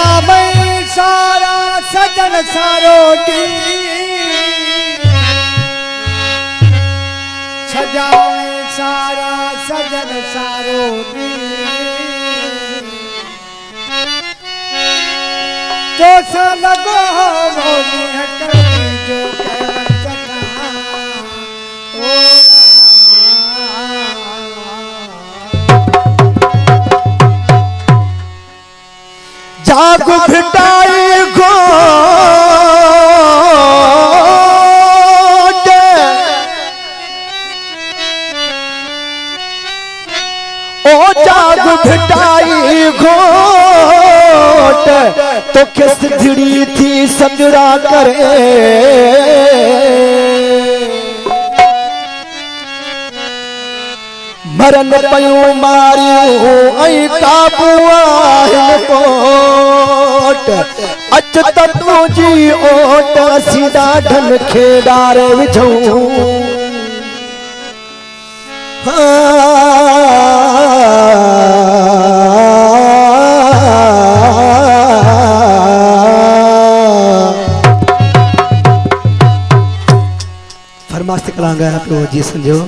सजावे सारा सजन सारोटी सजावे सारा सजन सारोटी तो सा लगो बोली है करती जो कहवन कथा जाग भिटाई घोट ओ जाग भिटाई घोट तो किस धिड़ी थी संजरा करे मरन पयूं मारियूं ऐं काबू आहिनि कोट अच त तुंहिंजी ओट असीं ॾाढनि खे ॾारे विझूं फरमाइश कलांगा पियो जी संजो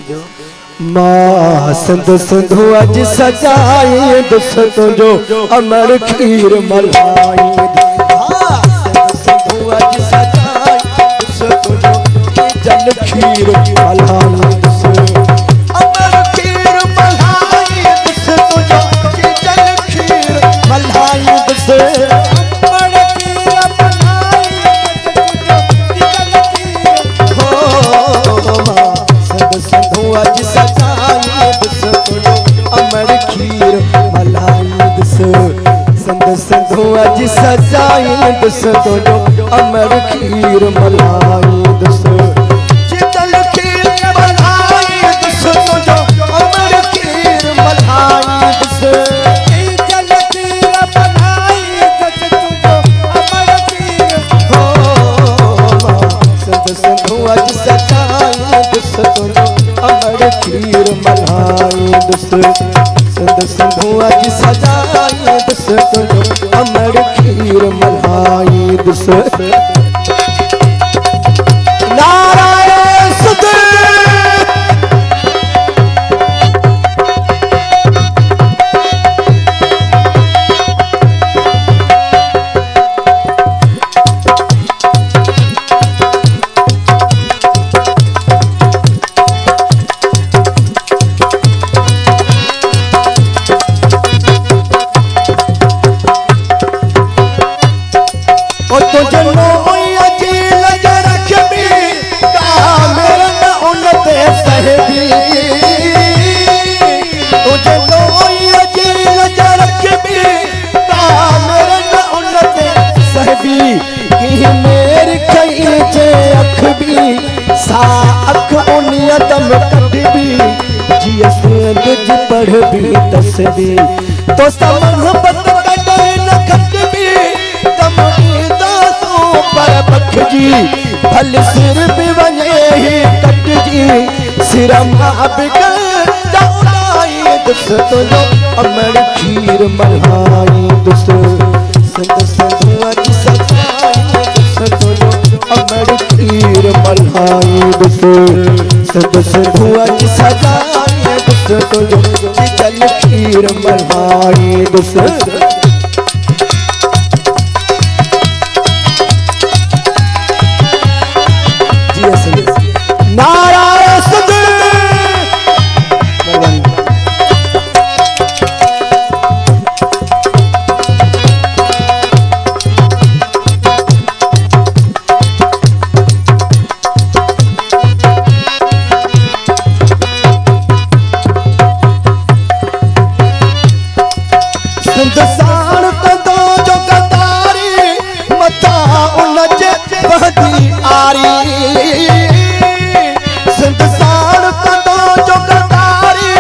मां सिंध सिंधु अज सजाई दुस तुझो अमर खीर मलाई सिंधु अज सजाई दुस तुझो जल खीर मलाई अमर खीर मलाई दुस तुझो जल खीर मलाई दुस सिंधु अज सजाई दुस तुझो अमर खीर मलाई दुस जल खीर मलाई दुस तुझो अमर खीर मलाई दुस जल खीर मलाई दुस तुझो अमर खीर हो सिंधु अज सजाई दुस तुझो अमर खीर मलाई दुस सिंधु अज सजाई दुस तुझो अमर खीर मलाई दुस नारायण सुध पढ़ भी तस्बी तो मोहब्बत कटे न खट भी तमनी दासों पर बख जी भल सिर भी वने ही कट जी सिर मां बिगड़ जाई दुस तुझो अमर खीर मलाई दुस सिंध सिंधु अज सजाई दुस तुझो अमर खीर मलाई दुस सिंध सिंधु अज सजाई दुस तुझो जल खीर मलाई दुस नारायण सुध साण कंदो जो गदारी मथा उन जे बहदी आरी सिंध साण कंदो जो गदारी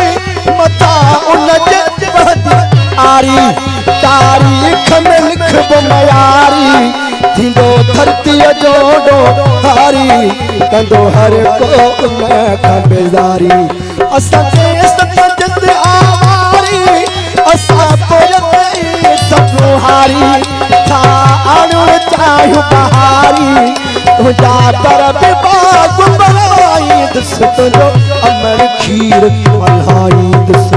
मथा उन जे बहदी आरी तारीख में लिखबो मयारी थींदो धरती जो हारी कंदो हर को उन खां बेज़ारी असां देश पंजत आवारी असां पोयत सभु हारी पर विभाग बनाई दस तुझो अमर खीर मलाई दस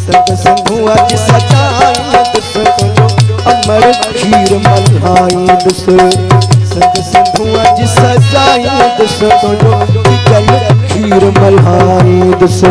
संग संगू अज सजाई दस तुझो अमर खीर मलाई दस संग संगू अज सजाई दस तुझो चल खीर मलाई दस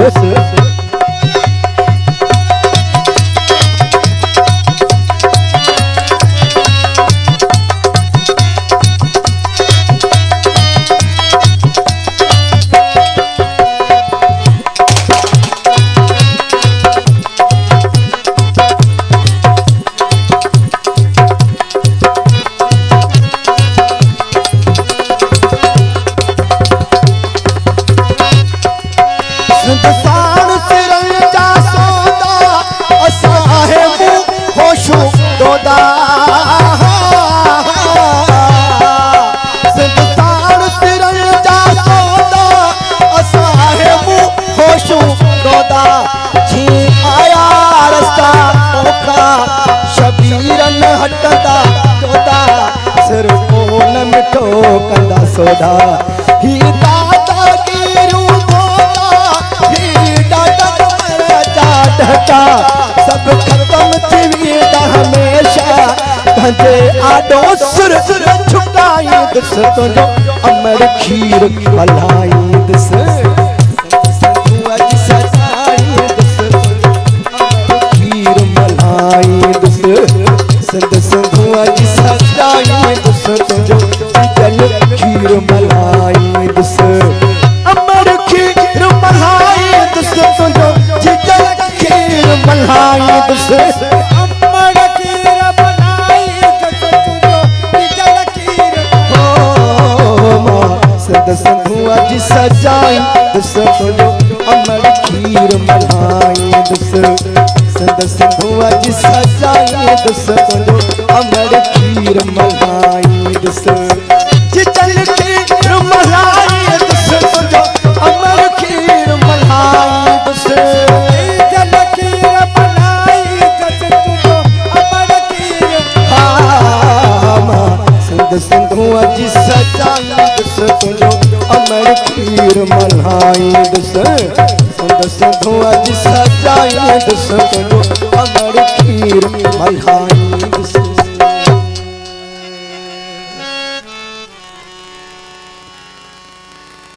शबीरन हटदा चोदा सिर कोन मिठो कंदा सोदा ही दादा गिरू गोदा ही दादा मरदा ढका सब खत्म थी वेंदा हमेशा कंजे आडो सुर झुकाई दस तुझो अमर खीर मलाई दस संग संगू अज सजाई दस तुझो चल खीर मलाई दस अमर खीर मलाई दस तुझो चल खीर मलाई दस अमर खीर मलाई दस तुझो चल खीर संग संगू अज सजाई दस तुझो अमर खीर मलाई दस संग संगू अज सजाई दस तुझो अमर खीर मलाई दस चल खीर मलाई दस तुझो अमर खीर मलाई दस चल खीर मलाई दस तुझो अमर खीर संग संगू अज सजाई दस तुझो अमर खीर मलाई दस संग संगू अज सजाई दस तुझो अमर खीर मलाई